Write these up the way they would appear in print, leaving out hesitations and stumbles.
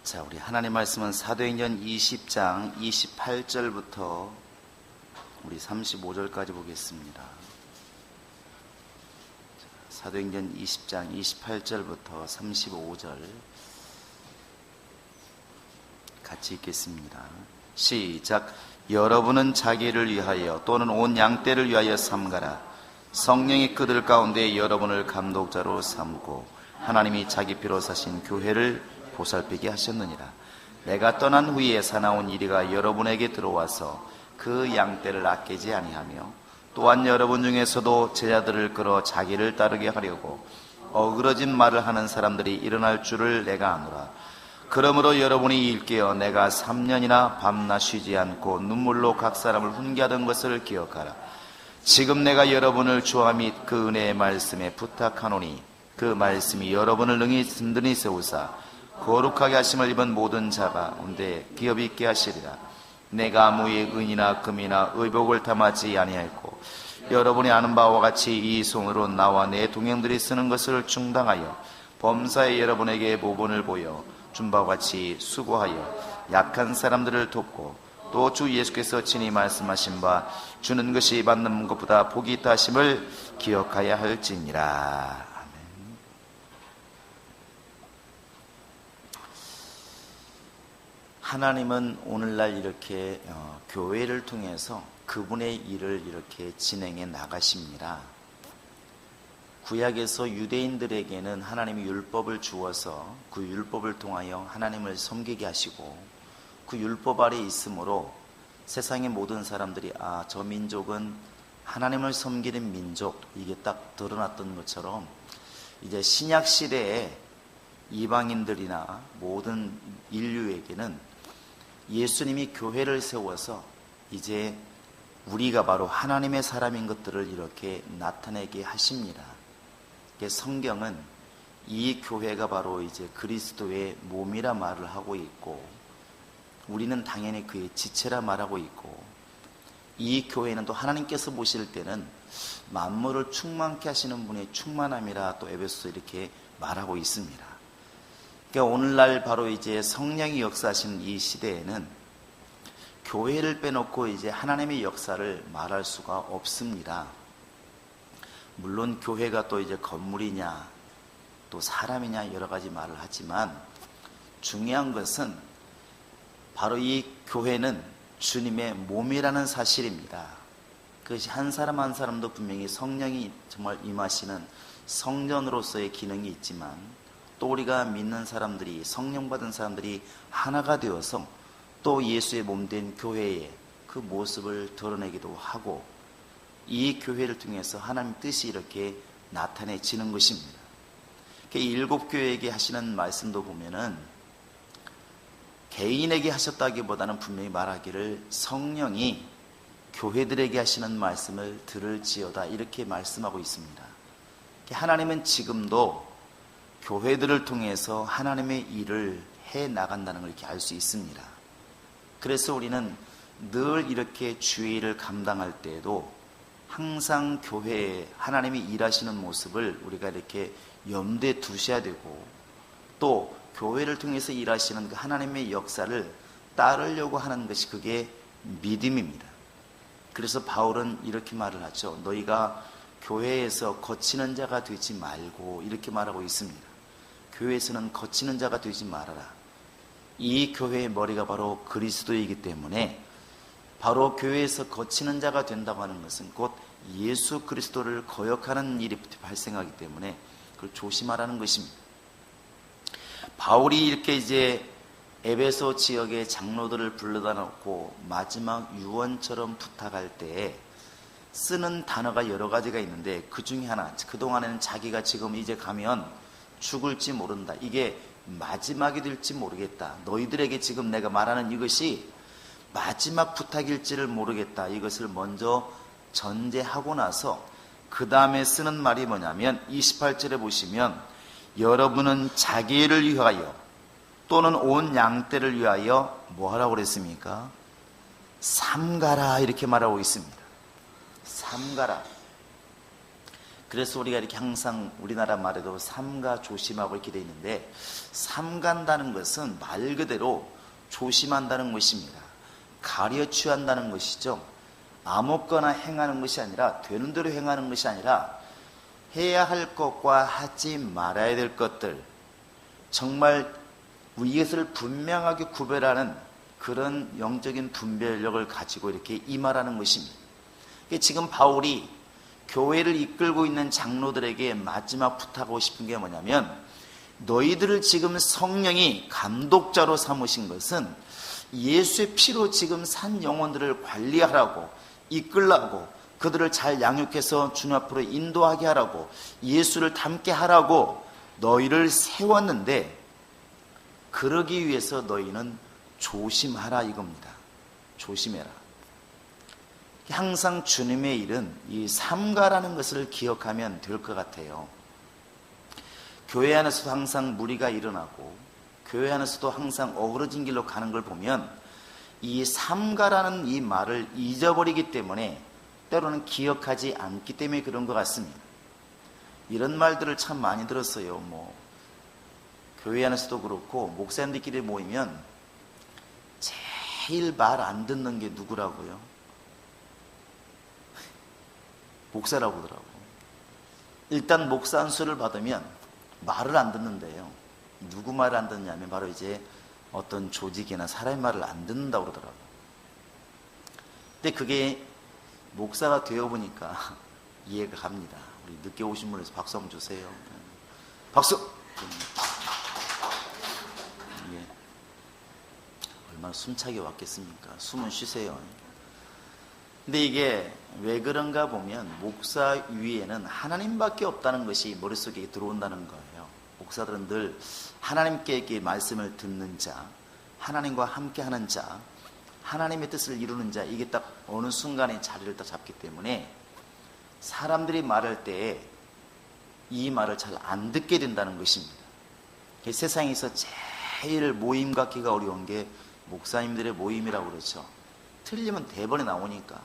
자, 우리 하나님 말씀은 사도행전 20장 28절부터 우리 35절까지 보겠습니다. 사도행전 20장 28절부터 35절 같이 읽겠습니다. 시작. 여러분은 자기를 위하여 또는 온 양떼를 위하여 삼가라. 성령이 그들 가운데 여러분을 감독자로 삼고 하나님이 자기 피로 사신 교회를 보살피게 하셨느니라. 내가 떠난 후에 사나운 이리가 여러분에게 들어와서 그 양떼를 아끼지 아니하며 또한 여러분 중에서도 제자들을 끌어 자기를 따르게 하려고 어그러진 말을 하는 사람들이 일어날 줄을 내가 아노라. 그러므로 여러분이 일깨어 내가 3년이나 밤낮 쉬지 않고 눈물로 각 사람을 훈계하던 것을 기억하라. 지금 내가 여러분을 주와 및 그 은혜의 말씀에 부탁하노니 그 말씀이 여러분을 능히 든든히 세우사 거룩하게 하심을 입은 모든 자 가운데 기업 있게 하시리라. 내가 아무의 은이나 금이나 의복을 탐하지 아니하였고 여러분이 아는 바와 같이 이 손으로 나와 내 동행들이 쓰는 것을 충당하여 범사에 여러분에게 모본을 보여 준 바와 같이 수고하여 약한 사람들을 돕고 또 주 예수께서 친히 말씀하신 바 주는 것이 받는 것보다 복이 있다 하심을 기억하여야 할지니라. 하나님은 오늘날 이렇게 교회를 통해서 그분의 일을 이렇게 진행해 나가십니다. 구약에서 유대인들에게는 하나님이 율법을 주어서 그 율법을 통하여 하나님을 섬기게 하시고 그 율법 아래 있으므로 세상의 모든 사람들이 저 민족은 하나님을 섬기는 민족, 이게 딱 드러났던 것처럼 이제 신약 시대에 이방인들이나 모든 인류에게는 예수님이 교회를 세워서 이제 우리가 바로 하나님의 사람인 것들을 이렇게 나타내게 하십니다. 성경은 이 교회가 바로 이제 그리스도의 몸이라 말을 하고 있고 우리는 당연히 그의 지체라 말하고 있고 이 교회는 또 하나님께서 보실 때는 만물을 충만케 하시는 분의 충만함이라 또 에베소서 이렇게 말하고 있습니다. 그러니까 오늘날 바로 이제 성령이 역사하시는 이 시대에는 교회를 빼놓고 이제 하나님의 역사를 말할 수가 없습니다. 물론 교회가 또 이제 건물이냐 또 사람이냐 여러 가지 말을 하지만 중요한 것은 바로 이 교회는 주님의 몸이라는 사실입니다. 그것이 한 사람 한 사람도 분명히 성령이 정말 임하시는 성전으로서의 기능이 있지만 또 우리가 믿는 사람들이 성령 받은 사람들이 하나가 되어서 또 예수의 몸된 교회의 그 모습을 드러내기도 하고 이 교회를 통해서 하나님 뜻이 이렇게 나타내지는 것입니다. 일곱 교회에게 하시는 말씀도 보면은 개인에게 하셨다기보다는 분명히 말하기를 성령이 교회들에게 하시는 말씀을 들을지어다 이렇게 말씀하고 있습니다. 하나님은 지금도 교회들을 통해서 하나님의 일을 해 나간다는 걸 이렇게 알 수 있습니다. 그래서 우리는 늘 이렇게 주의 일을 감당할 때에도 항상 교회에 하나님이 일하시는 모습을 우리가 이렇게 염두에 두셔야 되고 또 교회를 통해서 일하시는 그 하나님의 역사를 따르려고 하는 것이 그게 믿음입니다. 그래서 바울은 이렇게 말을 하죠. 너희가 교회에서 거치는 자가 되지 말고 이렇게 말하고 있습니다. 교회에서는 거치는 자가 되지 말아라. 이 교회의 머리가 바로 그리스도이기 때문에 바로 교회에서 거치는 자가 된다고 하는 것은 곧 예수 그리스도를 거역하는 일이 발생하기 때문에 그걸 조심하라는 것입니다. 바울이 이렇게 이제 에베소 지역의 장로들을 불러다 놓고 마지막 유언처럼 부탁할 때 쓰는 단어가 여러 가지가 있는데 그 중에 하나, 그동안에는 자기가 지금 이제 가면 죽을지 모른다. 이게 마지막이 될지 모르겠다. 너희들에게 지금 내가 말하는 이것이 마지막 부탁일지를 모르겠다. 이것을 먼저 전제하고 나서 그 다음에 쓰는 말이 뭐냐면 28절에 보시면 여러분은 자기를 위하여 또는 온 양떼를 위하여 뭐 하라고 그랬습니까? 삼가라 이렇게 말하고 있습니다. 삼가라. 그래서 우리가 이렇게 항상 우리나라 말에도 삼가 조심하고 이렇게 돼 있는데, 삼간다는 것은 말 그대로 조심한다는 것입니다. 가려 취한다는 것이죠. 아무거나 행하는 것이 아니라, 되는 대로 행하는 것이 아니라, 해야 할 것과 하지 말아야 될 것들, 정말 이것을 분명하게 구별하는 그런 영적인 분별력을 가지고 이렇게 임하라는 것입니다. 지금 바울이 교회를 이끌고 있는 장로들에게 마지막 부탁하고 싶은 게 뭐냐면, 너희들을 지금 성령이 감독자로 삼으신 것은 예수의 피로 지금 산 영혼들을 관리하라고, 이끌라고, 그들을 잘 양육해서 주님 앞으로 인도하게 하라고, 예수를 닮게 하라고 너희를 세웠는데, 그러기 위해서 너희는 조심하라 이겁니다. 조심해라. 항상 주님의 일은 이 삼가라는 것을 기억하면 될 것 같아요. 교회 안에서도 항상 무리가 일어나고, 교회 안에서도 항상 어그러진 길로 가는 걸 보면, 이 삼가라는 이 말을 잊어버리기 때문에, 때로는 기억하지 않기 때문에 그런 것 같습니다. 이런 말들을 참 많이 들었어요. 교회 안에서도 그렇고, 목사님들끼리 모이면 제일 말 안 듣는 게 누구라고요? 목사라고 하더라고. 일단 목사 안수를 받으면 말을 안 듣는데요. 누구 말을 안 듣냐면 바로 이제 어떤 조직이나 사람의 말을 안 듣는다고 그러더라고. 근데 그게 목사가 되어보니까 이해가 갑니다. 우리 늦게 오신 분에서 박수 한번 주세요. 박수! 예. 얼마나 숨차게 왔겠습니까? 숨은 쉬세요. 근데 이게 왜 그런가 보면, 목사 위에는 하나님밖에 없다는 것이 머릿속에 들어온다는 거예요. 목사들은 늘 하나님께 말씀을 듣는 자, 하나님과 함께하는 자, 하나님의 뜻을 이루는 자, 이게 딱 어느 순간에 자리를 딱 잡기 때문에 사람들이 말할 때 이 말을 잘 안 듣게 된다는 것입니다. 세상에서 제일 모임 갖기가 어려운 게 목사님들의 모임이라고 그러죠. 틀리면 대번에 나오니까,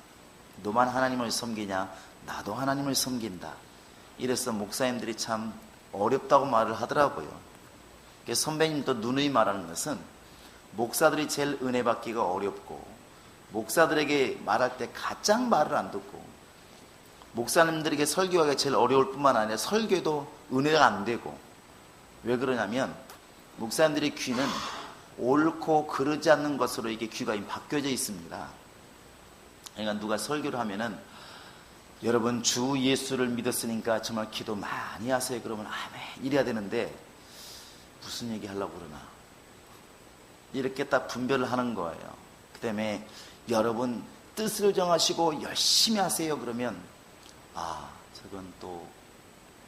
너만 하나님을 섬기냐, 나도 하나님을 섬긴다. 이래서 목사님들이 참 어렵다고 말을 하더라고요. 선배님도 누누이 말하는 것은, 목사들이 제일 은혜 받기가 어렵고, 목사들에게 말할 때 가장 말을 안 듣고, 목사님들에게 설교하기가 제일 어려울 뿐만 아니라 설교도 은혜가 안 되고. 왜 그러냐면, 목사님들의 귀는 옳고 그르지 않는 것으로 이게 귀가 바뀌어져 있습니다. 그러니까 누가 설교를 하면은, 여러분 주 예수를 믿었으니까 정말 기도 많이 하세요. 그러면 아멘 이래야 되는데, 무슨 얘기 하려고 그러나, 이렇게 딱 분별을 하는 거예요. 그 다음에 여러분 뜻을 정하시고 열심히 하세요. 그러면 저건 또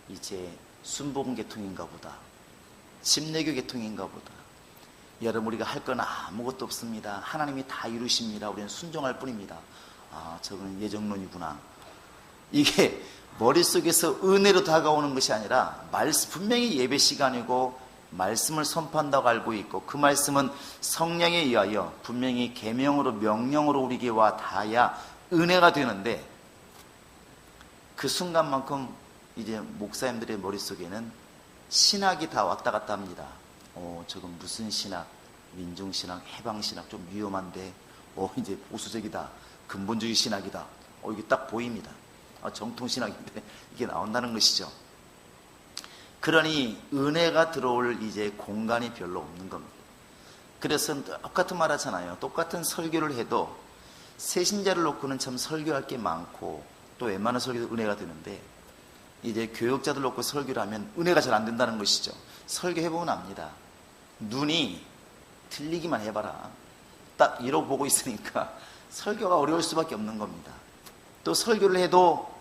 이제 순복음 계통인가 보다, 침례교 계통인가 보다. 여러분 우리가 할 건 아무것도 없습니다. 하나님이 다 이루십니다. 우리는 순종할 뿐입니다. 저건 예정론이구나. 이게 머릿속에서 은혜로 다가오는 것이 아니라, 분명히 예배 시간이고 말씀을 선포한다고 알고 있고, 그 말씀은 성령에 의하여 분명히 계명으로 명령으로 우리에게 와 닿아야 은혜가 되는데, 그 순간만큼 이제 목사님들의 머릿속에는 신학이 다 왔다 갔다 합니다. 저건 무슨 신학, 민중신학, 해방신학, 좀 위험한데, 이제 보수적이다, 근본주의 신학이다, 이게 딱 보입니다. 정통신학인데 이게 나온다는 것이죠. 그러니 은혜가 들어올 이제 공간이 별로 없는 겁니다. 그래서 똑같은 말 하잖아요. 똑같은 설교를 해도 새신자를 놓고는 참 설교할 게 많고, 또 웬만한 설교도 은혜가 되는데, 이제 교역자들 놓고 설교를 하면 은혜가 잘 안 된다는 것이죠. 설교해보면 압니다. 눈이 틀리기만 해봐라, 딱 이러고 보고 있으니까 설교가 어려울 수밖에 없는 겁니다. 또 설교를 해도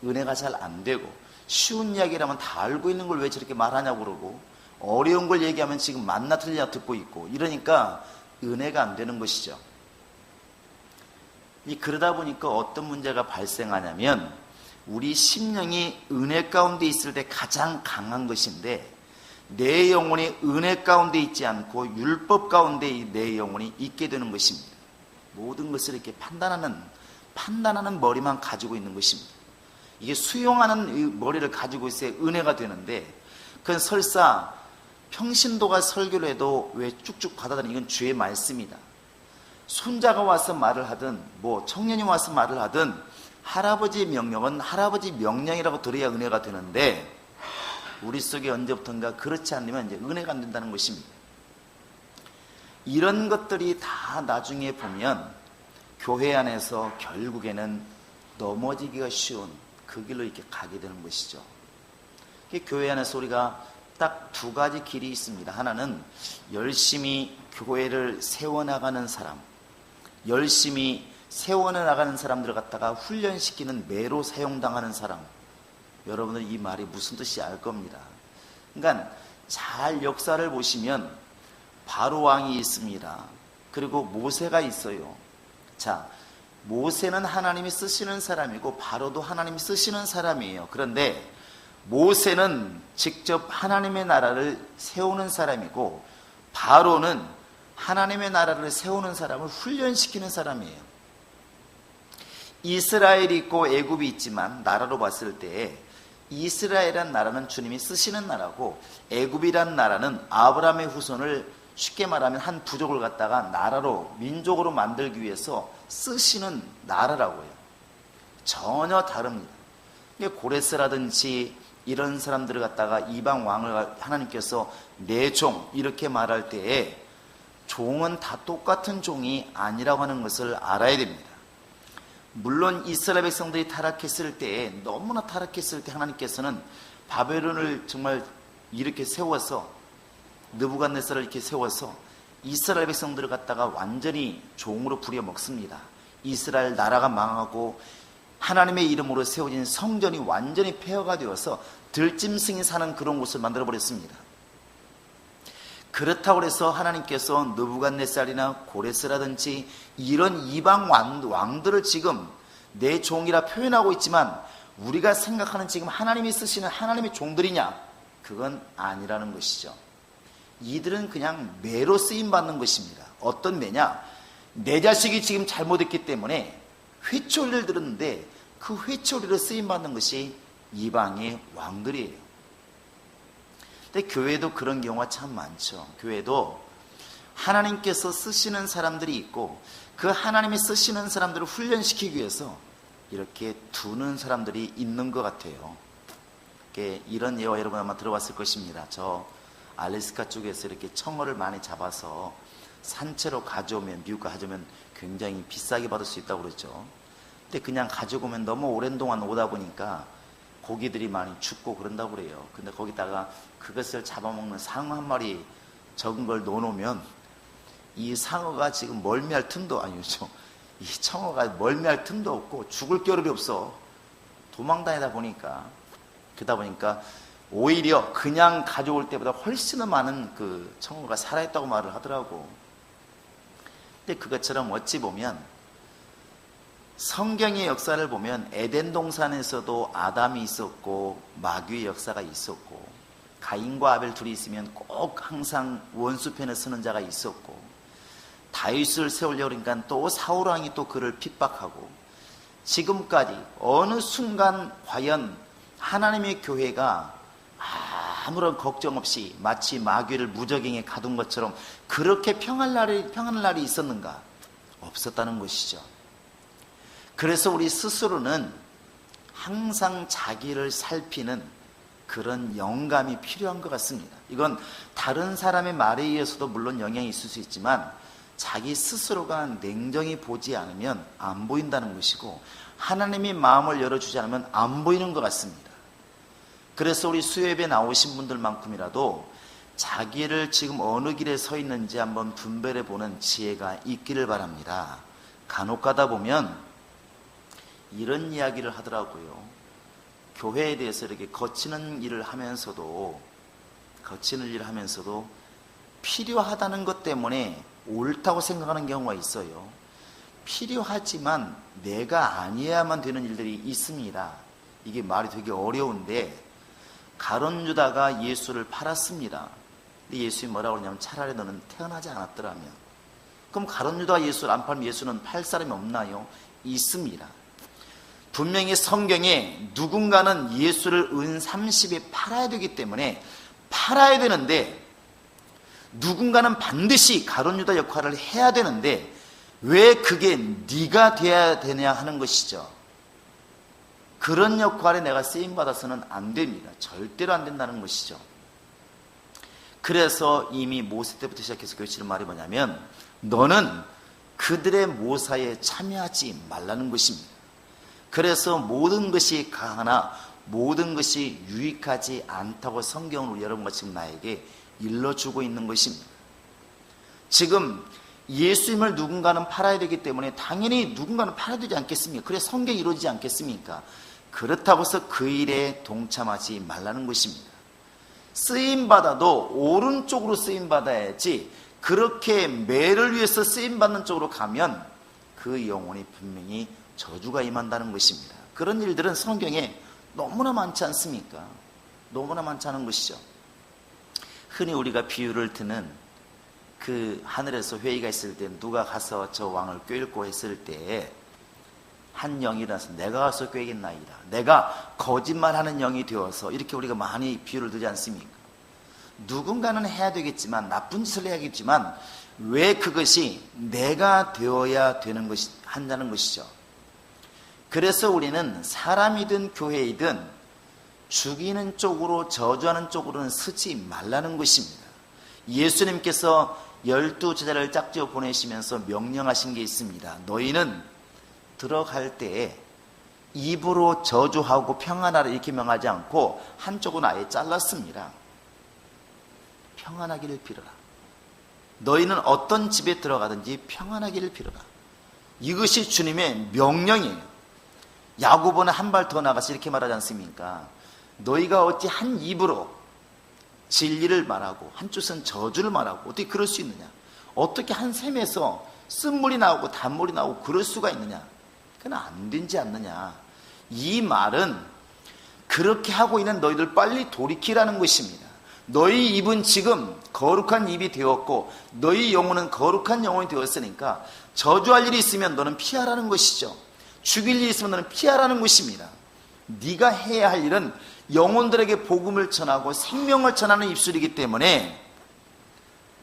은혜가 잘 안 되고, 쉬운 이야기라면 다 알고 있는 걸 왜 저렇게 말하냐고 그러고, 어려운 걸 얘기하면 지금 맞나 틀리나 듣고 있고, 이러니까 은혜가 안 되는 것이죠. 그러다 보니까 어떤 문제가 발생하냐면, 우리 심령이 은혜 가운데 있을 때 가장 강한 것인데, 내 영혼이 은혜 가운데 있지 않고 율법 가운데 내 영혼이 있게 되는 것입니다. 모든 것을 이렇게 판단하는 머리만 가지고 있는 것입니다. 이게 수용하는 이 머리를 가지고 있어야 은혜가 되는데, 그건 설사 평신도가 설교를 해도 왜 쭉쭉 받아들이는, 이건 주의 말씀이다. 손자가 와서 말을 하든 뭐 청년이 와서 말을 하든 할아버지의 명령은 할아버지 명령이라고 들어야 은혜가 되는데, 우리 속에 언제부턴가 그렇지 않으면 이제 은혜가 안 된다는 것입니다. 이런 것들이 다 나중에 보면 교회 안에서 결국에는 넘어지기가 쉬운 그 길로 이렇게 가게 되는 것이죠. 교회 안에서 우리가 딱 두 가지 길이 있습니다. 하나는 열심히 교회를 세워나가는 사람, 열심히 세워나가는 사람들을 갖다가 훈련시키는 매로 사용당하는 사람. 여러분들 이 말이 무슨 뜻인지 알 겁니다. 그러니까 잘 역사를 보시면 바로 왕이 있습니다. 그리고 모세가 있어요. 자, 모세는 하나님이 쓰시는 사람이고 바로도 하나님이 쓰시는 사람이에요. 그런데 모세는 직접 하나님의 나라를 세우는 사람이고 바로는 하나님의 나라를 세우는 사람을 훈련시키는 사람이에요. 이스라엘이 있고 애굽이 있지만 나라로 봤을 때 이스라엘이란 나라는 주님이 쓰시는 나라고, 애굽이란 나라는 아브라함의 후손을 쉽게 말하면 한 부족을 갖다가 나라로, 민족으로 만들기 위해서 쓰시는 나라라고요. 전혀 다릅니다. 고레스라든지 이런 사람들을 갖다가 이방 왕을 하나님께서 내 종 이렇게 말할 때에 종은 다 똑같은 종이 아니라고 하는 것을 알아야 됩니다. 물론 이스라엘 백성들이 타락했을 때, 너무나 타락했을 때 하나님께서는 바벨론을 정말 이렇게 세워서, 느부갓네살을 이렇게 세워서 이스라엘 백성들을 갖다가 완전히 종으로 부려먹습니다. 이스라엘 나라가 망하고 하나님의 이름으로 세워진 성전이 완전히 폐허가 되어서 들짐승이 사는 그런 곳을 만들어버렸습니다. 그렇다고 해서 하나님께서 느부갓네살이나 고레스라든지 이런 이방 왕들을 지금 내 종이라 표현하고 있지만 우리가 생각하는 지금 하나님이 쓰시는 하나님의 종들이냐? 그건 아니라는 것이죠. 이들은 그냥 매로 쓰임받는 것입니다. 어떤 매냐? 내 자식이 지금 잘못했기 때문에 회초리를 들었는데 그 회초리를 쓰임받는 것이 이방의 왕들이에요. 근데 교회도 그런 경우가 참 많죠. 교회도 하나님께서 쓰시는 사람들이 있고 그 하나님이 쓰시는 사람들을 훈련시키기 위해서 이렇게 두는 사람들이 있는 것 같아요. 이런 예화 여러분 아마 들어봤을 것입니다. 저 알래스카 쪽에서 이렇게 청어를 많이 잡아서 산채로 가져오면, 미국 가져오면 굉장히 비싸게 받을 수 있다고 그러죠. 근데 그냥 가져오면 너무 오랜 동안 오다 보니까 고기들이 많이 죽고 그런다고 그래요. 근데 거기다가 그것을 잡아먹는 상어 한 마리 적은 걸 넣어놓으면 이 상어가 지금 멀미할 틈도 아니죠. 이 청어가 멀미할 틈도 없고 죽을 겨를이 없어. 도망다니다 보니까, 그러다 보니까 오히려 그냥 가져올 때보다 훨씬 더 많은 그 청어가 살아있다고 말을 하더라고. 근데 그것처럼 어찌 보면 성경의 역사를 보면 에덴 동산에서도 아담이 있었고 마귀의 역사가 있었고, 가인과 아벨 둘이 있으면 꼭 항상 원수편에 서는 자가 있었고, 다윗을 세우려고 그러니까 또 사울 왕이 또 그를 핍박하고, 지금까지 어느 순간 과연 하나님의 교회가 아무런 걱정 없이 마치 마귀를 무적행에 가둔 것처럼 그렇게 평안한 날이 있었는가? 없었다는 것이죠. 그래서 우리 스스로는 항상 자기를 살피는 그런 영감이 필요한 것 같습니다. 이건 다른 사람의 말에 의해서도 물론 영향이 있을 수 있지만 자기 스스로가 냉정히 보지 않으면 안 보인다는 것이고, 하나님이 마음을 열어주지 않으면 안 보이는 것 같습니다. 그래서 우리 수요예배 나오신 분들만큼이라도 자기를 지금 어느 길에 서 있는지 한번 분별해 보는 지혜가 있기를 바랍니다. 간혹 가다 보면 이런 이야기를 하더라고요. 교회에 대해서 이렇게 거치는 일을 하면서도 필요하다는 것 때문에 옳다고 생각하는 경우가 있어요. 필요하지만 내가 아니어야만 되는 일들이 있습니다. 이게 말이 되게 어려운데, 가룟 유다가 예수를 팔았습니다. 근데 예수님이 뭐라고 그러냐면 차라리 너는 태어나지 않았더라면. 그럼 가룟 유다가 예수를 안 팔면 예수는 팔 사람이 없나요? 있습니다. 분명히 성경에 누군가는 예수를 은 30에 팔아야 되기 때문에 팔아야 되는데, 누군가는 반드시 가룟 유다 역할을 해야 되는데 왜 그게 네가 돼야 되냐 하는 것이죠. 그런 역할에 내가 쓰임받아서는 안 됩니다. 절대로 안 된다는 것이죠. 그래서 이미 모세 때부터 시작해서 교회치는 말이 뭐냐면, 너는 그들의 모사에 참여하지 말라는 것입니다. 그래서 모든 것이 강하나 모든 것이 유익하지 않다고 성경으로 여러분과 지금 나에게 일러주고 있는 것입니다. 지금 예수님을 누군가는 팔아야 되기 때문에 당연히 누군가는 팔아야 되지 않겠습니까? 그래 성경이 이루어지지 않겠습니까? 그렇다고 해서 그 일에 동참하지 말라는 것입니다. 쓰임받아도 오른쪽으로 쓰임받아야지, 그렇게 매를 위해서 쓰임받는 쪽으로 가면 그 영혼이 분명히 저주가 임한다는 것입니다. 그런 일들은 성경에 너무나 많지 않습니까? 너무나 많지 않은 것이죠. 흔히 우리가 비유를 드는 그 하늘에서 회의가 있을 때 누가 가서 저 왕을 꿰고 했을 때 한 영이 일어나서 내가 가서 꿰겠나이다, 내가 거짓말하는 영이 되어서, 이렇게 우리가 많이 비유를 들지 않습니까? 누군가는 해야 되겠지만, 나쁜 짓을 해야겠지만 왜 그것이 내가 되어야 되는 것이 한다는 것이죠. 그래서 우리는 사람이든 교회이든 죽이는 쪽으로, 저주하는 쪽으로는 쓰지 말라는 것입니다. 예수님께서 12 제자를 짝지어 보내시면서 명령하신 게 있습니다. 너희는 들어갈 때에 입으로 저주하고 평안하라 이렇게 명하지 않고 한쪽은 아예 잘랐습니다. 평안하기를 빌어라. 너희는 어떤 집에 들어가든지 평안하기를 빌어라. 이것이 주님의 명령이에요. 야고보는 한 발 더 나가서 이렇게 말하지 않습니까? 너희가 어찌 한 입으로 진리를 말하고 한쪽은 저주를 말하고 어떻게 그럴 수 있느냐? 어떻게 한 샘에서 쓴물이 나오고 단물이 나오고 그럴 수가 있느냐? 그건 안 되지 않느냐? 이 말은 그렇게 하고 있는 너희들 빨리 돌이키라는 것입니다. 너희 입은 지금 거룩한 입이 되었고 너희 영혼은 거룩한 영혼이 되었으니까 저주할 일이 있으면 너는 피하라는 것이죠. 죽일 일이 있으면 너는 피하라는 것입니다. 네가 해야 할 일은 영혼들에게 복음을 전하고 생명을 전하는 입술이기 때문에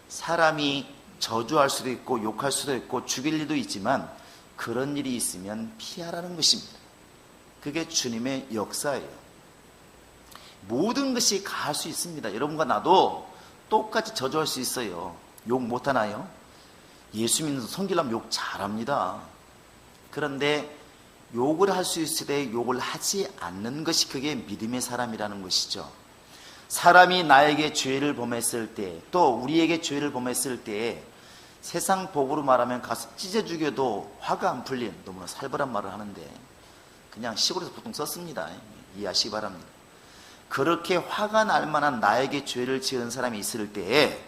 사람이 저주할 수도 있고 욕할 수도 있고 죽일 일도 있지만 그런 일이 있으면 피하라는 것입니다. 그게 주님의 역사예요. 모든 것이 가할 수 있습니다. 여러분과 나도 똑같이 저주할 수 있어요. 욕 못하나요? 예수 믿는 성질나면 욕 잘합니다. 그런데 욕을 할 수 있을 때 욕을 하지 않는 것이 그게 믿음의 사람이라는 것이죠. 사람이 나에게 죄를 범했을 때, 또 우리에게 죄를 범했을 때 세상 복으로 말하면 가서 찢어 죽여도 화가 안 풀린, 너무나 살벌한 말을 하는데 그냥 시골에서 보통 썼습니다. 이해하시기 바랍니다. 그렇게 화가 날 만한 나에게 죄를 지은 사람이 있을 때에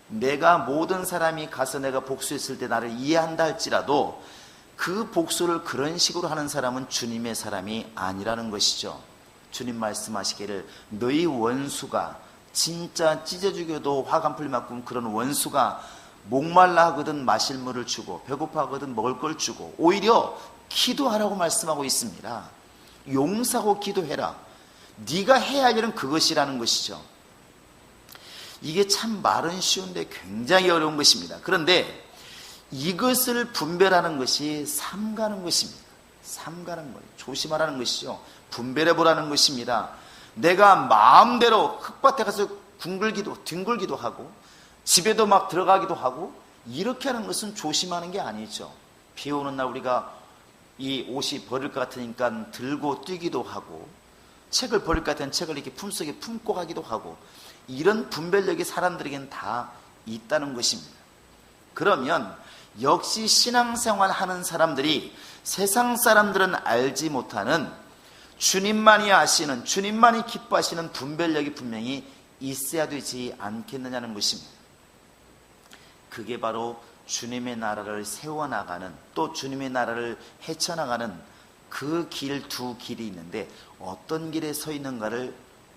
내가 모든 사람이 가서 내가 복수했을 때 나를 이해한다 할지라도 그 복수를 그런 식으로 하는 사람은 주님의 사람이 아니라는 것이죠. 주님 말씀하시기를 너희 원수가 진짜 찢어 죽여도 화가 안 풀릴 만큼 그런 원수가 목말라 하거든 마실 물을 주고 배고파 하거든 먹을 걸 주고 오히려 기도하라고 말씀하고 있습니다. 용서하고 기도해라. 네가 해야 할 일은 그것이라는 것이죠. 이게 참 말은 쉬운데 굉장히 어려운 것입니다. 그런데 이것을 분별하는 것이 삼가는 것입니다. 삼가는 거예요. 조심하라는 것이죠. 분별해보라는 것입니다. 내가 마음대로 흙밭에 가서 뒹굴기도 하고 집에도 막 들어가기도 하고 이렇게 하는 것은 조심하는 게 아니죠. 비 오는 날 우리가 이 옷이 버릴 것 같으니까 들고 뛰기도 하고 책을 버릴 것 같으면 책을 이렇게 품속에 품고 가기도 하고 이런 분별력이 사람들에게는 다 있다는 것입니다. 그러면 역시 신앙생활 하는 사람들이 세상 사람들은 알지 못하는 주님만이 아시는, 주님만이 기뻐하시는 분별력이 분명히 있어야 되지 않겠느냐는 것입니다. 그게 바로 주님의 나라를 세워나가는, 또 주님의 나라를 헤쳐나가는 그 길, 두 길이 있는데 어떤 길에 서 있는가를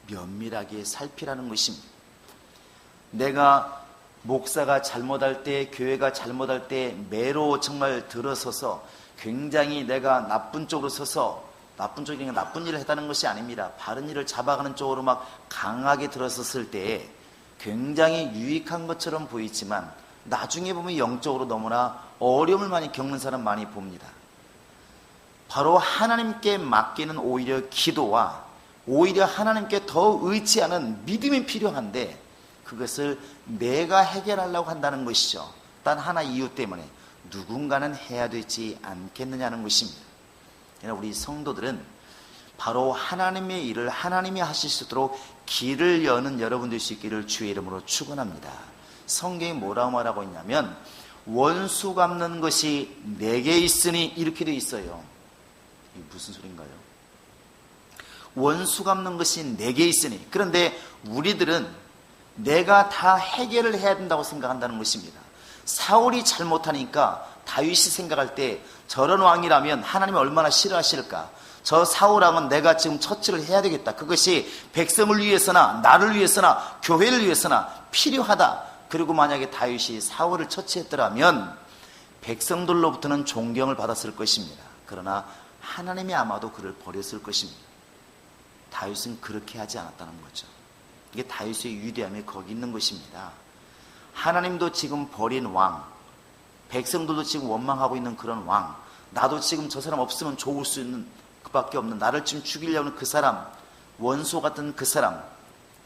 면밀하게 살피라는 것입니다. 내가 목사가 잘못할 때, 교회가 잘못할 때 매로 정말 들어서서 굉장히 내가 나쁜 쪽으로 서서 나쁜 쪽이 아니라 나쁜 일을 했다는 것이 아닙니다. 바른 일을 잡아가는 쪽으로 막 강하게 들어섰을 때에 굉장히 유익한 것처럼 보이지만 나중에 보면 영적으로 너무나 어려움을 많이 겪는 사람 많이 봅니다. 바로 하나님께 맡기는 오히려 기도와 오히려 하나님께 더 의지하는 믿음이 필요한데 그것을 내가 해결하려고 한다는 것이죠. 단 하나 이유 때문에 누군가는 해야 되지 않겠느냐는 것입니다. 우리 성도들은 바로 하나님의 일을 하나님이 하실 수 있도록 길을 여는 여러분 될 수 있기를 주의 이름으로 축원합니다. 성경이 뭐라고 말하고 있냐면 원수 갚는 것이 내게 있으니 이렇게 되어 있어요. 이게 무슨 소린가요? 원수 갚는 것이 내게 있으니. 그런데 우리들은 내가 다 해결을 해야 된다고 생각한다는 것입니다. 사울이 잘못하니까 다윗이 생각할 때 저런 왕이라면 하나님이 얼마나 싫어하실까. 저 사울왕은 내가 지금 처치를 해야 되겠다. 그것이 백성을 위해서나 나를 위해서나 교회를 위해서나 필요하다. 그리고 만약에 다윗이 사울을 처치했더라면 백성들로부터는 존경을 받았을 것입니다. 그러나 하나님이 아마도 그를 버렸을 것입니다. 다윗은 그렇게 하지 않았다는 거죠. 이게 다윗의 위대함이 거기 있는 것입니다. 하나님도 지금 버린 왕, 백성들도 지금 원망하고 있는 그런 왕, 나도 지금 저 사람 없으면 좋을 수 있는 그밖에 없는, 나를 지금 죽이려고 하는 그 사람, 원수 같은 그 사람,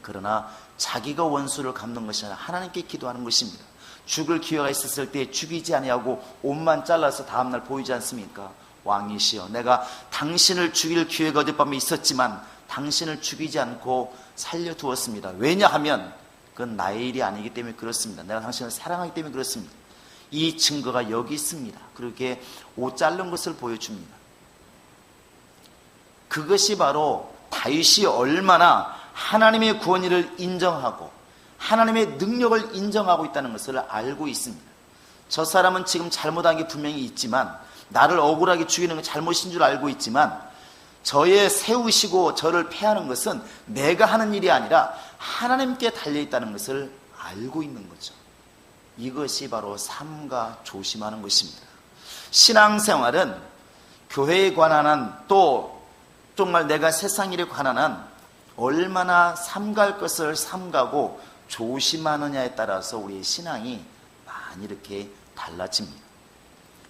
그러나 자기가 원수를 갚는 것이 아니라 하나님께 기도하는 것입니다. 죽을 기회가 있었을 때 죽이지 아니하고 옷만 잘라서 다음날 보이지 않습니까? 왕이시여, 내가 당신을 죽일 기회가 어젯밤에 있었지만 당신을 죽이지 않고 살려두었습니다. 왜냐하면 그건 나의 일이 아니기 때문에 그렇습니다. 내가 당신을 사랑하기 때문에 그렇습니다. 이 증거가 여기 있습니다. 그렇게 옷 자른 것을 보여줍니다. 그것이 바로 다윗이 얼마나 하나님의 구원의를 인정하고 하나님의 능력을 인정하고 있다는 것을 알고 있습니다. 저 사람은 지금 잘못한 게 분명히 있지만, 나를 억울하게 죽이는 건 잘못인 줄 알고 있지만, 저의 세우시고 저를 패하는 것은 내가 하는 일이 아니라 하나님께 달려있다는 것을 알고 있는 거죠. 이것이 바로 삼가 조심하는 것입니다. 신앙생활은 교회에 관한 한, 또 정말 내가 세상 일에 관한 한 얼마나 삼갈 것을 삼가고 조심하느냐에 따라서 우리의 신앙이 많이 이렇게 달라집니다.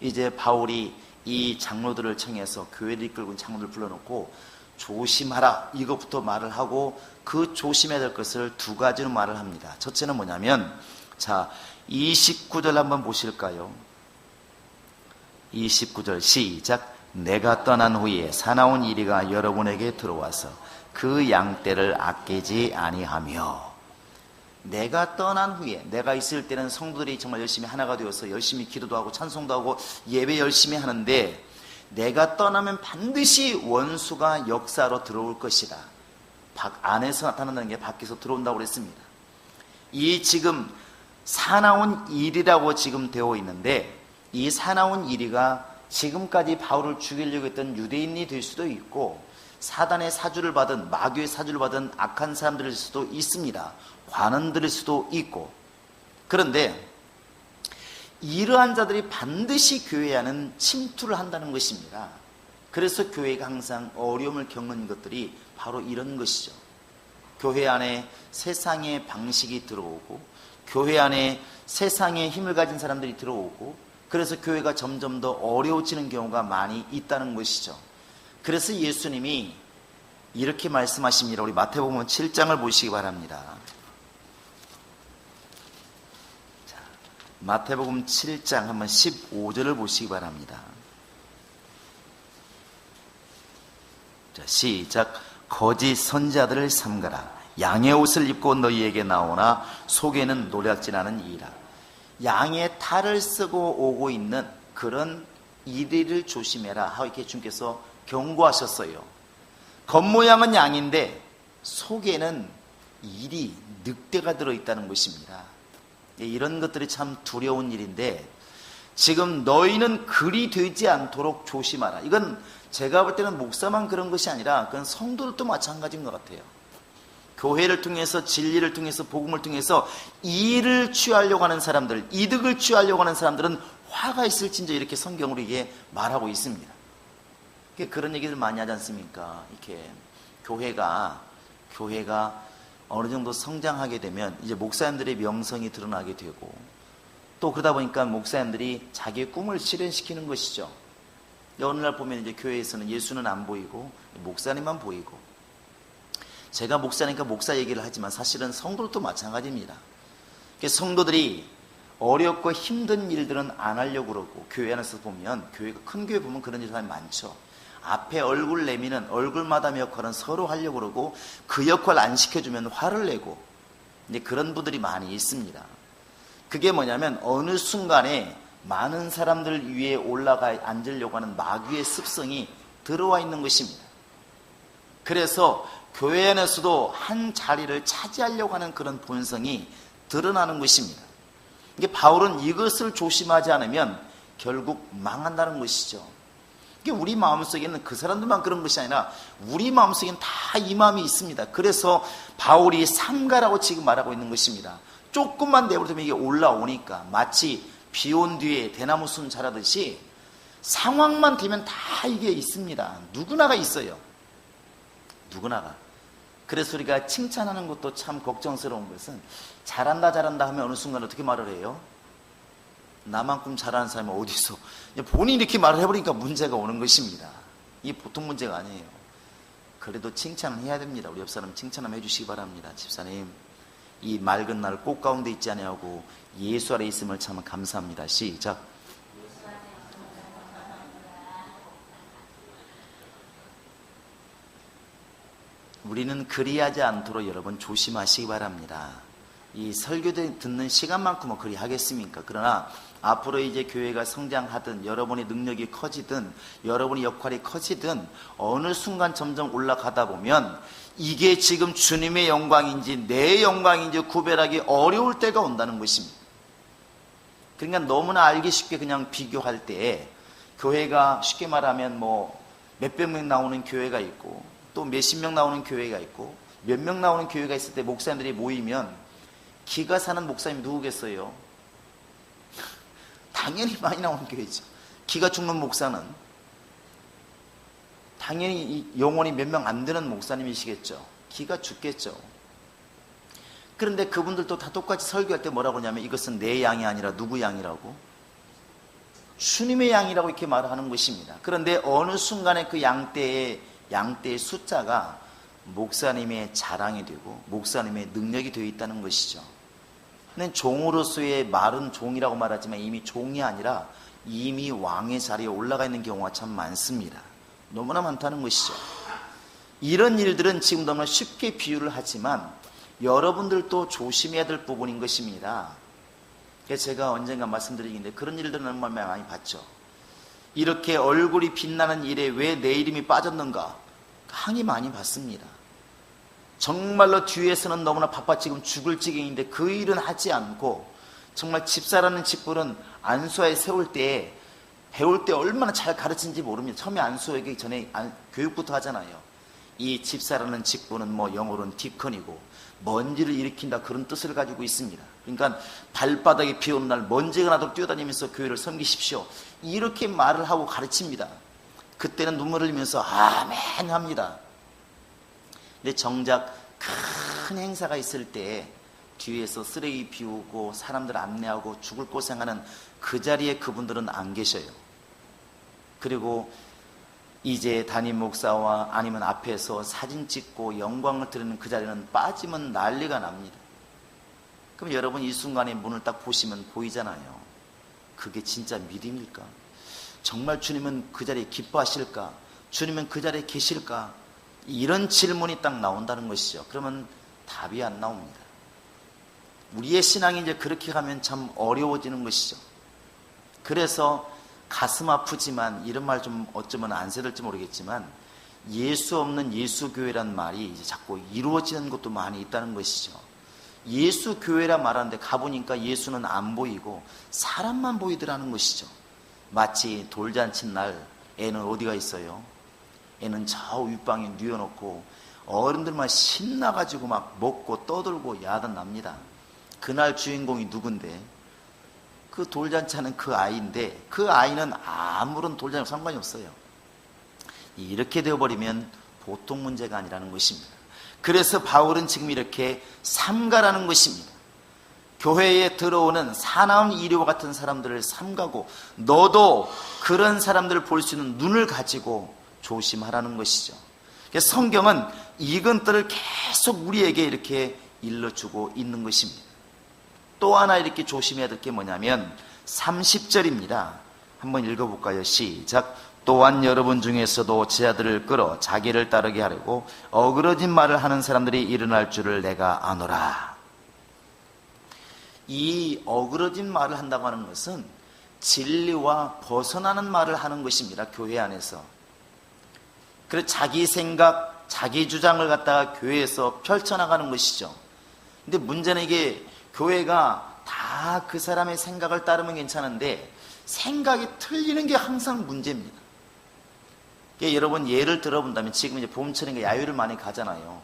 이제 바울이 이 장로들을 청해서 교회를 이끌고 장로들을 불러놓고 조심하라, 이것부터 말을 하고 그 조심해야 될 것을 두 가지로 말을 합니다. 첫째는 뭐냐면, 자, 29절 한번 보실까요? 29절 시작. 내가 떠난 후에 사나운 이리가 여러분에게 들어와서 그 양떼를 아끼지 아니하며. 내가 떠난 후에, 내가 있을 때는 성도들이 정말 열심히 하나가 되어서 열심히 기도도 하고 찬송도 하고 예배 열심히 하는데, 내가 떠나면 반드시 원수가 역사로 들어올 것이다. 안에서 나타난다는 게 밖에서 들어온다고 그랬습니다. 이 지금 사나운 일이라고 지금 되어 있는데, 이 사나운 이리가 지금까지 바울을 죽이려고 했던 유대인이 될 수도 있고 사단의 사주를 받은, 마귀의 사주를 받은 악한 사람들일 수도 있습니다. 관원들일 수도 있고. 그런데 이러한 자들이 반드시 교회 안은 침투를 한다는 것입니다. 그래서 교회가 항상 어려움을 겪는 것들이 바로 이런 것이죠. 교회 안에 세상의 방식이 들어오고, 교회 안에 세상의 힘을 가진 사람들이 들어오고, 그래서 교회가 점점 더 어려워지는 경우가 많이 있다는 것이죠. 그래서 예수님이 이렇게 말씀하십니다. 우리 마태복음 7장을 보시기 바랍니다. 자, 마태복음 7장 한번 15절을 보시기 바랍니다. 자, 시작. 거짓 선지자들을 삼가라. 양의 옷을 입고 너희에게 나오나 속에는 노략질하는 이라. 양의 탈을 쓰고 오고 있는 그런 이들을 조심해라 하고 이렇게 주님께서 경고하셨어요. 겉모양은 양인데 속에는 일이, 늑대가 들어있다는 것입니다. 이런 것들이 참 두려운 일인데, 지금 너희는 그리 되지 않도록 조심하라. 이건 제가 볼 때는 목사만 그런 것이 아니라 그건 성도들도 마찬가지인 것 같아요. 교회를 통해서, 진리를 통해서, 복음을 통해서 이익을 취하려고 하는 사람들, 이득을 취하려고 하는 사람들은 화가 있을진저 이렇게 성경으로 이게 말하고 있습니다. 그런 얘기들 많이 하지 않습니까? 이렇게 교회가 어느 정도 성장하게 되면 이제 목사님들의 명성이 드러나게 되고, 또 그러다 보니까 목사님들이 자기의 꿈을 실현시키는 것이죠. 어느 날 보면 이제 교회에서는 예수는 안 보이고 목사님만 보이고, 제가 목사니까 목사 얘기를 하지만 사실은 성도들도 마찬가지입니다. 성도들이 어렵고 힘든 일들은 안 하려고 그러고, 교회 안에서 보면, 교회가 큰 교회 보면 그런 일이 많죠. 앞에 얼굴 내미는 얼굴 마담 역할은 서로 하려고 그러고, 그 역할 안 시켜주면 화를 내고, 이제 그런 분들이 많이 있습니다. 그게 뭐냐면 어느 순간에 많은 사람들 위에 올라가 앉으려고 하는 마귀의 습성이 들어와 있는 것입니다. 그래서 교회 안에서도 한 자리를 차지하려고 하는 그런 본성이 드러나는 것입니다. 이게 바울은 이것을 조심하지 않으면 결국 망한다는 것이죠. 이게 우리 마음속에는 그 사람들만 그런 것이 아니라 우리 마음속에는 다 이 마음이 있습니다. 그래서 바울이 삼가라고 지금 말하고 있는 것입니다. 조금만 내버려두면 이게 올라오니까, 마치 비 온 뒤에 대나무 순 자라듯이 상황만 되면 다 이게 있습니다. 누구나가 있어요. 누구나가. 그래서 우리가 칭찬하는 것도 참 걱정스러운 것은, 잘한다 하면 어느 순간 어떻게 말을 해요? 나만큼 잘하는 사람이 어디 있어? 본인이 이렇게 말을 해버리니까 문제가 오는 것입니다. 이게 보통 문제가 아니에요. 그래도 칭찬은 해야 됩니다. 우리 옆 사람 칭찬 한번 해주시기 바랍니다. 집사님, 이 맑은 날 꽃 가운데 있지 아니하고 예수 아래 있음을 참 감사합니다. 시작. 우리는 그리하지 않도록 여러분 조심하시기 바랍니다. 이 설교 듣는 시간만큼은 그리 하겠습니까? 그러나 앞으로 이제 교회가 성장하든, 여러분의 능력이 커지든, 여러분의 역할이 커지든, 어느 순간 점점 올라가다 보면 이게 지금 주님의 영광인지 내 영광인지 구별하기 어려울 때가 온다는 것입니다. 그러니까 너무나 알기 쉽게 그냥 비교할 때, 교회가 쉽게 말하면 뭐 몇백 명 나오는 교회가 있고, 또 몇십 명 나오는 교회가 있고, 몇 명 나오는 교회가 있을 때 목사님들이 모이면 기가 사는 목사님이 누구겠어요? 당연히 많이 나오는 교회죠. 기가 죽는 목사는 당연히 영혼이 몇 명 안 되는 목사님이시겠죠. 기가 죽겠죠. 그런데 그분들도 다 똑같이 설교할 때 뭐라고 하냐면, 이것은 내 양이 아니라 누구 양이라고? 주님의 양이라고 이렇게 말을 하는 것입니다. 그런데 어느 순간에 그 양떼의 숫자가 목사님의 자랑이 되고 목사님의 능력이 되어 있다는 것이죠. 근데 종으로서의 말은 종이라고 말하지만 이미 종이 아니라 이미 왕의 자리에 올라가 있는 경우가 참 많습니다. 너무나 많다는 것이죠. 이런 일들은 지금 너무나 쉽게 비유를 하지만 여러분들도 조심해야 될 부분인 것입니다. 그래서 제가 언젠가 말씀드리는데, 그런 일들은 정말 많이 봤죠. 이렇게 얼굴이 빛나는 일에 왜 내 이름이 빠졌는가 항의 많이 받습니다. 정말로 뒤에서는 너무나 바빠 지금 죽을 지경인데 그 일은 하지 않고, 정말 집사라는 직분은 안수하에 세울 때 배울 때 얼마나 잘 가르친지 모릅니다. 처음에 안수하기 전에 교육부터 하잖아요. 이 집사라는 직분은 뭐 영어로는 디컨이고 먼지를 일으킨다, 그런 뜻을 가지고 있습니다. 그러니까 발바닥에 비 오는 날 먼지가 나도록 뛰어다니면서 교회를 섬기십시오, 이렇게 말을 하고 가르칩니다. 그때는 눈물을 흘리면서 아멘 합니다. 근데 정작 큰 행사가 있을 때 뒤에서 쓰레기 비우고 사람들 안내하고 죽을 고생하는 그 자리에 그분들은 안 계셔요. 그리고 이제 담임 목사와 아니면 앞에서 사진 찍고 영광을 드리는 그 자리는 빠지면 난리가 납니다. 그럼 여러분 이 순간에 문을 딱 보시면 보이잖아요. 그게 진짜 믿음일까? 정말 주님은 그 자리에 기뻐하실까? 주님은 그 자리에 계실까? 이런 질문이 딱 나온다는 것이죠. 그러면 답이 안 나옵니다. 우리의 신앙이 이제 그렇게 가면 참 어려워지는 것이죠. 그래서 가슴 아프지만, 이런 말 좀 어쩌면 안 세될지 모르겠지만, 예수 없는 예수교회란 말이 이제 자꾸 이루어지는 것도 많이 있다는 것이죠. 예수교회라 말하는데 가보니까 예수는 안 보이고 사람만 보이더라는 것이죠. 마치 돌잔치 날 애는 어디가 있어요? 애는 저 윗방에 뉘어놓고 어른들만 신나가지고 막 먹고 떠들고 야단 납니다. 그날 주인공이 누군데? 그 돌잔치하는 그 아이인데 그 아이는 아무런 돌잔치와 상관이 없어요. 이렇게 되어버리면 보통 문제가 아니라는 것입니다. 그래서 바울은 지금 이렇게 삼가라는 것입니다. 교회에 들어오는 사나운 이리와 같은 사람들을 삼가고 너도 그런 사람들을 볼 수 있는 눈을 가지고 조심하라는 것이죠. 그래서 성경은 이것들을 계속 우리에게 이렇게 일러주고 있는 것입니다. 또 하나 이렇게 조심해야 될 게 뭐냐면 30절입니다. 한번 읽어볼까요? 시작. 또한 여러분 중에서도 제 아들을 끌어 자기를 따르게 하려고 어그러진 말을 하는 사람들이 일어날 줄을 내가 아노라. 이 어그러진 말을 한다고 하는 것은 진리와 벗어나는 말을 하는 것입니다. 교회 안에서. 그래서 자기 생각, 자기 주장을 갖다가 교회에서 펼쳐나가는 것이죠. 근데 문제는 이게 교회가 다 그 사람의 생각을 따르면 괜찮은데 생각이 틀리는 게 항상 문제입니다. 여러분 예를 들어본다면 지금 이제 봄철이니까 야유를 많이 가잖아요.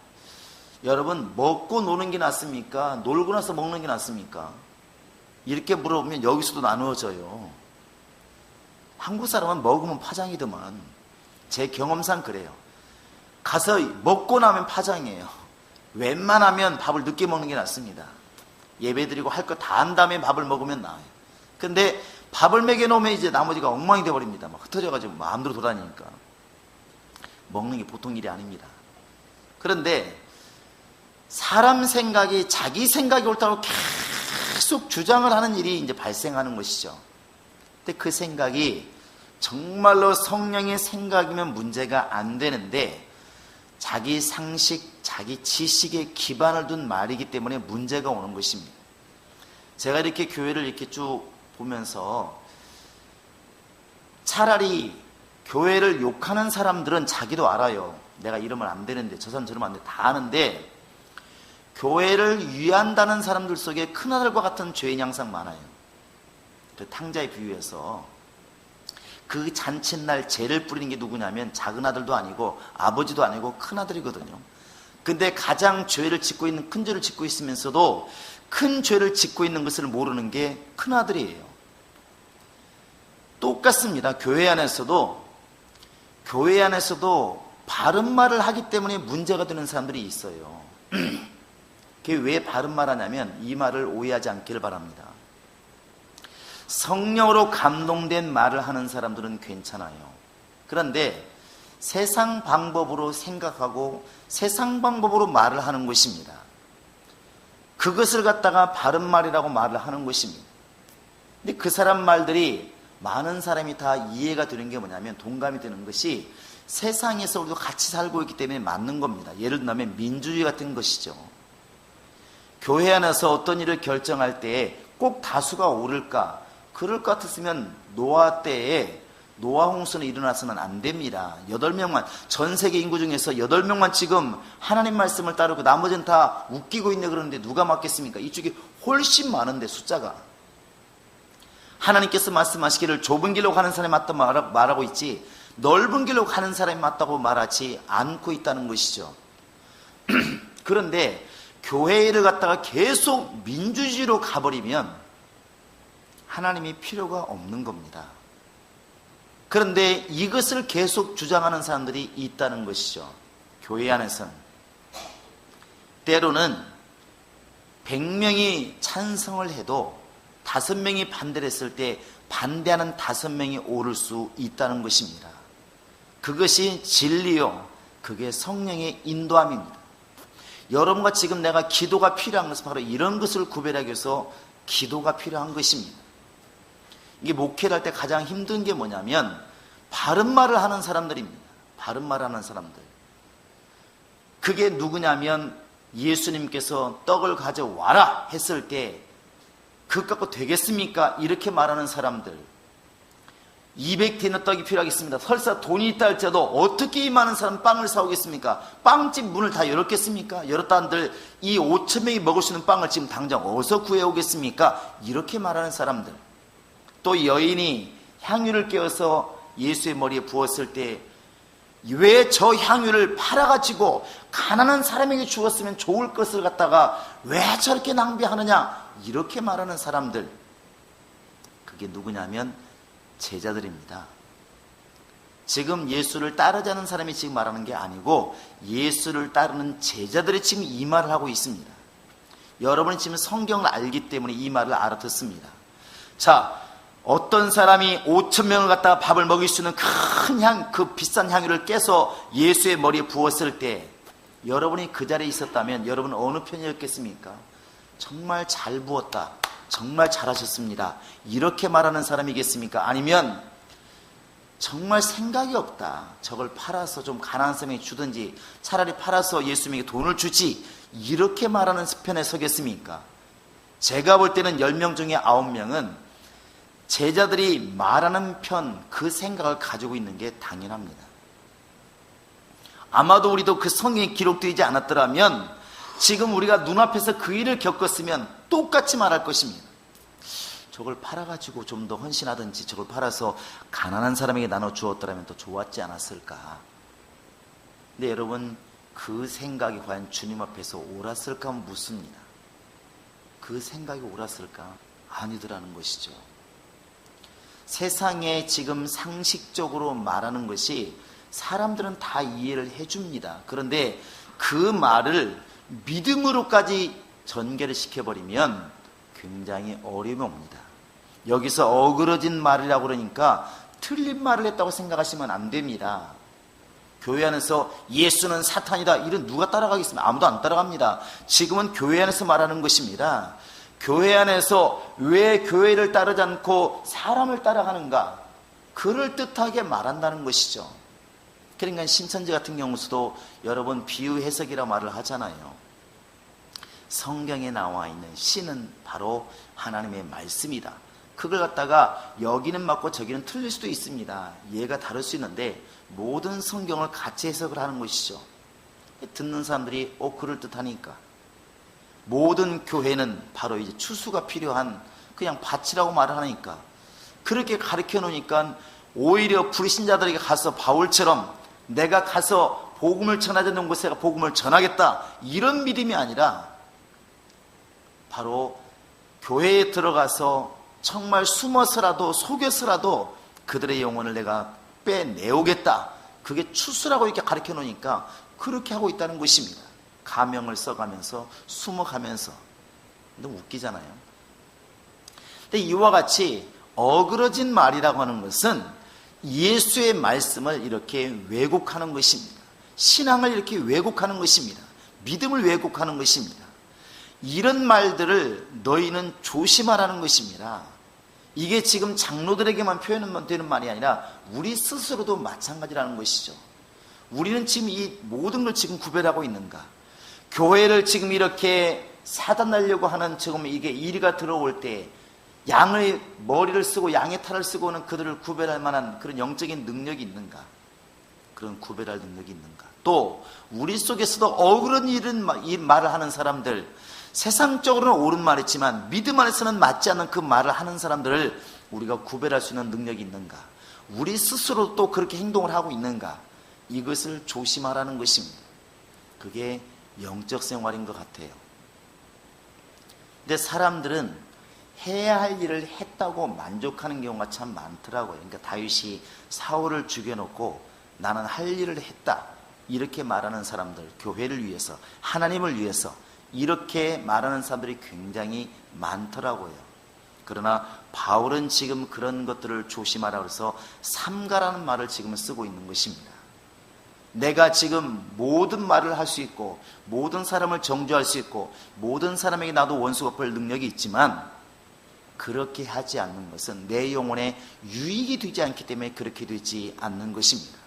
여러분 먹고 노는 게 낫습니까? 놀고 나서 먹는 게 낫습니까? 이렇게 물어보면 여기서도 나누어져요. 한국 사람은 먹으면 파장이더만. 제 경험상 그래요. 가서 먹고 나면 파장이에요. 웬만하면 밥을 늦게 먹는 게 낫습니다. 예배드리고 할 거 다 한 다음에 밥을 먹으면 나아요. 근데 밥을 먹여놓으면 이제 나머지가 엉망이 돼버립니다. 막 흩어져가지고 마음대로 돌아다니니까. 먹는 게 보통 일이 아닙니다. 그런데 사람 생각이 자기 생각이 옳다고 계속 주장을 하는 일이 이제 발생하는 것이죠. 근데 그 생각이 정말로 성령의 생각이면 문제가 안 되는데 자기 상식, 자기 지식에 기반을 둔 말이기 때문에 문제가 오는 것입니다. 제가 이렇게 교회를 이렇게 쭉 보면서 차라리 교회를 욕하는 사람들은 자기도 알아요. 내가 이러면 안 되는데 저 사람 저러면 안 돼. 다 아는데 교회를 위한다는 사람들 속에 큰아들과 같은 죄인이 항상 많아요. 그 탕자에 비유해서 그 잔칫날 죄를 뿌리는 게 누구냐면 작은 아들도 아니고 아버지도 아니고 큰아들이거든요. 근데 가장 죄를 짓고 있는 큰 죄를 짓고 있으면서도 큰 죄를 짓고 있는 것을 모르는 게 큰아들이에요. 똑같습니다. 교회 안에서도 바른 말을 하기 때문에 문제가 되는 사람들이 있어요. 그게 왜 바른 말 하냐면 이 말을 오해하지 않기를 바랍니다. 성령으로 감동된 말을 하는 사람들은 괜찮아요. 그런데 세상 방법으로 생각하고 세상 방법으로 말을 하는 것입니다. 그것을 갖다가 바른 말이라고 말을 하는 것입니다. 근데 그 사람 말들이 많은 사람이 다 이해가 되는 게 뭐냐면 동감이 되는 것이 세상에서 우리도 같이 살고 있기 때문에 맞는 겁니다. 예를 들면 민주주의 같은 것이죠. 교회 안에서 어떤 일을 결정할 때에 꼭 다수가 옳을까? 그럴 것 같았으면 노아 때에 노아 홍수는 일어나서는 안 됩니다. 8명만, 전 세계 인구 중에서 8명만 지금 하나님 말씀을 따르고 나머지는 다 웃기고 있네 그러는데 누가 맞겠습니까? 이쪽이 훨씬 많은데 숫자가. 하나님께서 말씀하시기를 좁은 길로 가는 사람이 맞다고 말하고 있지 넓은 길로 가는 사람이 맞다고 말하지 않고 있다는 것이죠. 그런데 교회를 갖다가 계속 민주주의로 가버리면 하나님이 필요가 없는 겁니다. 그런데 이것을 계속 주장하는 사람들이 있다는 것이죠. 교회 안에서는. 때로는 100명이 찬성을 해도 5명이 반대를 했을 때 반대하는 5명이 오를 수 있다는 것입니다. 그것이 진리요. 그게 성령의 인도함입니다. 여러분과 지금 내가 기도가 필요한 것은 바로 이런 것을 구별하기 위해서 기도가 필요한 것입니다. 이게 목회를 할 때 가장 힘든 게 뭐냐면 바른 말을 하는 사람들입니다. 바른 말을 하는 사람들. 그게 누구냐면 예수님께서 떡을 가져와라 했을 때 그것 갖고 되겠습니까? 이렇게 말하는 사람들. 200티는 떡이 필요하겠습니다. 설사 돈이 있다 할지라도 어떻게 이 많은 사람 빵을 사오겠습니까? 빵집 문을 다 열었겠습니까? 열었다 한들 이 5,000명이 먹을 수 있는 빵을 지금 당장 어디서 구해오겠습니까? 이렇게 말하는 사람들. 또 여인이 향유를 깨어서 예수의 머리에 부었을 때 왜 저 향유를 팔아가지고 가난한 사람에게 주었으면 좋을 것을 갖다가 왜 저렇게 낭비하느냐? 이렇게 말하는 사람들. 그게 누구냐면 제자들입니다. 지금 예수를 따르자는 사람이 지금 말하는 게 아니고 예수를 따르는 제자들이 지금 이 말을 하고 있습니다. 여러분이 지금 성경을 알기 때문에 이 말을 알아듣습니다. 자, 어떤 사람이 5,000명을 갖다가 밥을 먹일 수 있는 큰 그 비싼 향유를 깨서 예수의 머리에 부었을 때 여러분이 그 자리에 있었다면 여러분은 어느 편이었겠습니까? 정말 잘 부었다, 정말 잘하셨습니다, 이렇게 말하는 사람이겠습니까? 아니면 정말 생각이 없다, 저걸 팔아서 좀 가난한 사람에게 주든지 차라리 팔아서 예수님에게 돈을 주지, 이렇게 말하는 편에 서겠습니까? 제가 볼 때는 10명 중에 9명은 제자들이 말하는 편, 그 생각을 가지고 있는 게 당연합니다. 아마도 우리도 그 성경에 기록되지 않았더라면 지금 우리가 눈앞에서 그 일을 겪었으면 똑같이 말할 것입니다. 저걸 팔아가지고 좀 더 헌신하든지 저걸 팔아서 가난한 사람에게 나눠주었더라면 더 좋았지 않았을까. 근데 여러분, 그 생각이 과연 주님 앞에서 옳았을까 하면 묻습니다. 그 생각이 옳았을까? 아니더라는 것이죠. 세상에 지금 상식적으로 말하는 것이 사람들은 다 이해를 해줍니다. 그런데 그 말을 믿음으로까지 전개를 시켜버리면 굉장히 어려움이 옵니다. 여기서 어그러진 말이라고 그러니까 틀린 말을 했다고 생각하시면 안 됩니다. 교회 안에서 예수는 사탄이다, 이런 누가 따라가겠습니까? 아무도 안 따라갑니다. 지금은 교회 안에서 말하는 것입니다. 교회 안에서 왜 교회를 따르지 않고 사람을 따라가는가? 그럴듯하게 말한다는 것이죠. 그러니까 신천지 같은 경우서도 여러분 비유 해석이라 말을 하잖아요. 성경에 나와 있는 신은 바로 하나님의 말씀이다. 그걸 갖다가 여기는 맞고 저기는 틀릴 수도 있습니다. 얘가 다를 수 있는데 모든 성경을 같이 해석을 하는 것이죠. 듣는 사람들이 그럴듯하니까. 모든 교회는 바로 이제 추수가 필요한 그냥 밭이라고 말을 하니까 그렇게 가르쳐 놓으니까 오히려 불신자들에게 가서 바울처럼 내가 가서 복음을 전하자는 곳에 복음을 전하겠다, 이런 믿음이 아니라 바로 교회에 들어가서 정말 숨어서라도 속여서라도 그들의 영혼을 내가 빼내오겠다, 그게 추수라고 이렇게 가르쳐 놓으니까 그렇게 하고 있다는 것입니다. 가명을 써가면서 숨어가면서. 너무 웃기잖아요. 근데 이와 같이 어그러진 말이라고 하는 것은 예수의 말씀을 이렇게 왜곡하는 것입니다. 신앙을 이렇게 왜곡하는 것입니다. 믿음을 왜곡하는 것입니다. 이런 말들을 너희는 조심하라는 것입니다. 이게 지금 장로들에게만 표현되는 말이 아니라 우리 스스로도 마찬가지라는 것이죠. 우리는 지금 이 모든 걸 지금 구별하고 있는가? 교회를 지금 이렇게 사단하려고 하는 지금 이게 이리가 들어올 때 양의 머리를 쓰고 양의 탈을 쓰고는 그들을 구별할 만한 그런 영적인 능력이 있는가? 그런 구별할 능력이 있는가? 또 우리 속에서도 어그런 이 말을 하는 사람들, 세상적으로는 옳은 말이지만 믿음 안에서는 맞지 않는 그 말을 하는 사람들을 우리가 구별할 수 있는 능력이 있는가? 우리 스스로 또 그렇게 행동을 하고 있는가? 이것을 조심하라는 것입니다. 그게 영적 생활인 것 같아요. 근데 사람들은 해야 할 일을 했다고 만족하는 경우가 참 많더라고요. 그러니까 다윗이 사울을 죽여놓고 나는 할 일을 했다, 이렇게 말하는 사람들, 교회를 위해서, 하나님을 위해서 이렇게 말하는 사람들이 굉장히 많더라고요. 그러나 바울은 지금 그런 것들을 조심하라고 해서 삼가라는 말을 지금 쓰고 있는 것입니다. 내가 지금 모든 말을 할 수 있고 모든 사람을 정죄할 수 있고 모든 사람에게 나도 원수 갚을 능력이 있지만 그렇게 하지 않는 것은 내 영혼에 유익이 되지 않기 때문에 그렇게 되지 않는 것입니다.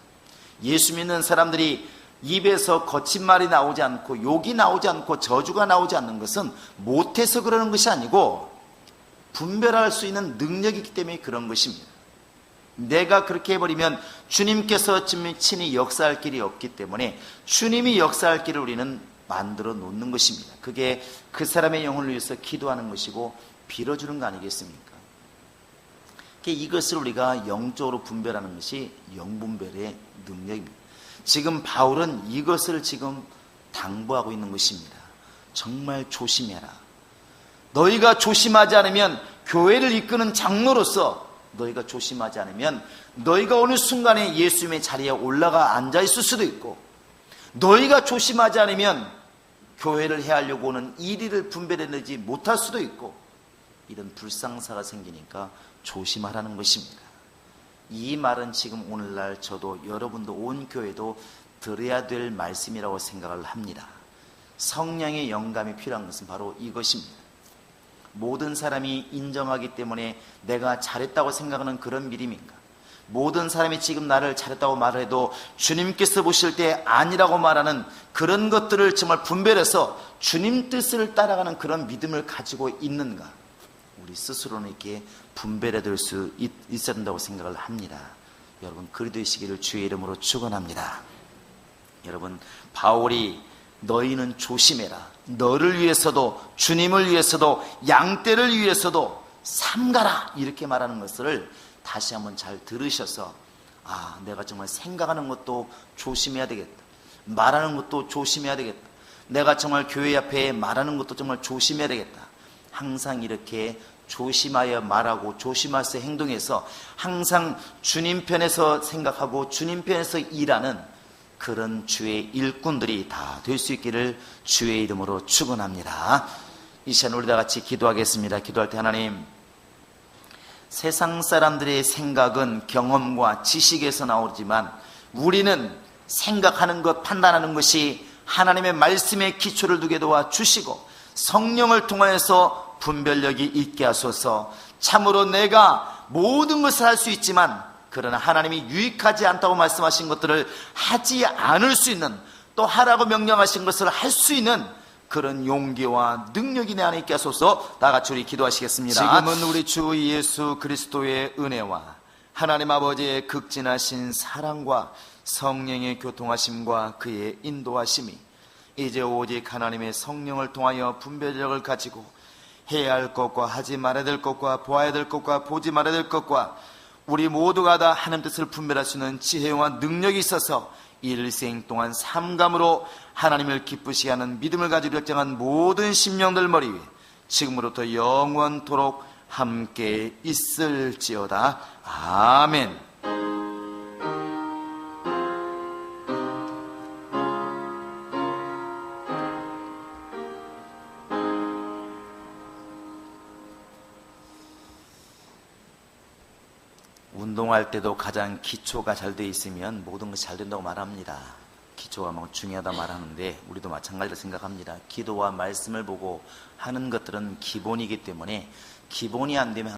예수 믿는 사람들이 입에서 거친 말이 나오지 않고 욕이 나오지 않고 저주가 나오지 않는 것은 못해서 그러는 것이 아니고 분별할 수 있는 능력이 있기 때문에 그런 것입니다. 내가 그렇게 해버리면 주님께서 친히 역사할 길이 없기 때문에 주님이 역사할 길을 우리는 만들어 놓는 것입니다. 그게 그 사람의 영혼을 위해서 기도하는 것이고 빌어주는 거 아니겠습니까? 이것을 우리가 영적으로 분별하는 것이 영분별의 능력입니다. 지금 바울은 이것을 지금 당부하고 있는 것입니다. 정말 조심해라. 너희가 조심하지 않으면 교회를 이끄는 장로로서 너희가 조심하지 않으면 너희가 어느 순간에 예수님의 자리에 올라가 앉아 있을 수도 있고, 너희가 조심하지 않으면 교회를 해하려고 오는 이리를 분별해내지 못할 수도 있고, 이런 불상사가 생기니까 조심하라는 것입니다. 이 말은 지금 오늘날 저도 여러분도 온 교회도 들어야 될 말씀이라고 생각을 합니다. 성령의 영감이 필요한 것은 바로 이것입니다. 모든 사람이 인정하기 때문에 내가 잘했다고 생각하는 그런 믿음인가? 모든 사람이 지금 나를 잘했다고 말을 해도 주님께서 보실 때 아니라고 말하는 그런 것들을 정말 분별해서 주님 뜻을 따라가는 그런 믿음을 가지고 있는가? 우리 스스로는 이렇게 분별해 둘 수 있어야 된다고 생각을 합니다. 여러분, 그리되시기를 주의 이름으로 축원합니다. 여러분, 바울이 너희는 조심해라, 너를 위해서도 주님을 위해서도 양떼를 위해서도 삼가라, 이렇게 말하는 것을 다시 한번 잘 들으셔서, 아, 내가 정말 생각하는 것도 조심해야 되겠다, 말하는 것도 조심해야 되겠다, 내가 정말 교회 앞에 말하는 것도 정말 조심해야 되겠다. 항상 이렇게 조심하여 말하고 조심하여 행동해서 항상 주님 편에서 생각하고 주님 편에서 일하는 그런 주의 일꾼들이 다 될 수 있기를 주의 이름으로 축원합니다. 이 시간 우리 다 같이 기도하겠습니다. 기도할 때, 하나님, 세상 사람들의 생각은 경험과 지식에서 나오지만 우리는 생각하는 것, 판단하는 것이 하나님의 말씀에 기초를 두게 도와주시고 성령을 통하여서 분별력이 있게 하소서. 참으로 내가 모든 것을 할 수 있지만 그러나 하나님이 유익하지 않다고 말씀하신 것들을 하지 않을 수 있는, 또 하라고 명령하신 것을 할 수 있는 그런 용기와 능력이 내 안에 있게 하소서. 다 같이 우리 기도하시겠습니다. 지금은 우리 주 예수 그리스도의 은혜와 하나님 아버지의 극진하신 사랑과 성령의 교통하심과 그의 인도하심이 이제 오직 하나님의 성령을 통하여 분별력을 가지고 해야 할 것과 하지 말아야 될 것과 보아야 될 것과 보지 말아야 될 것과 우리 모두가 다 하나님 뜻을 분별할 수 있는 지혜와 능력이 있어서 일생 동안 삼감으로 하나님을 기쁘시게 하는 믿음을 가지고 결정한 모든 심령들 머리 위에 지금으로부터 영원토록 함께 있을지어다. 아멘. 운동할 때도 가장 기초가 잘 돼 있으면 모든 것이 잘 된다고 말합니다. 기초가 뭐 중요하다 말하는데 우리도 마찬가지로 생각합니다. 기도와 말씀을 보고 하는 것들은 기본이기 때문에 기본이 안 되면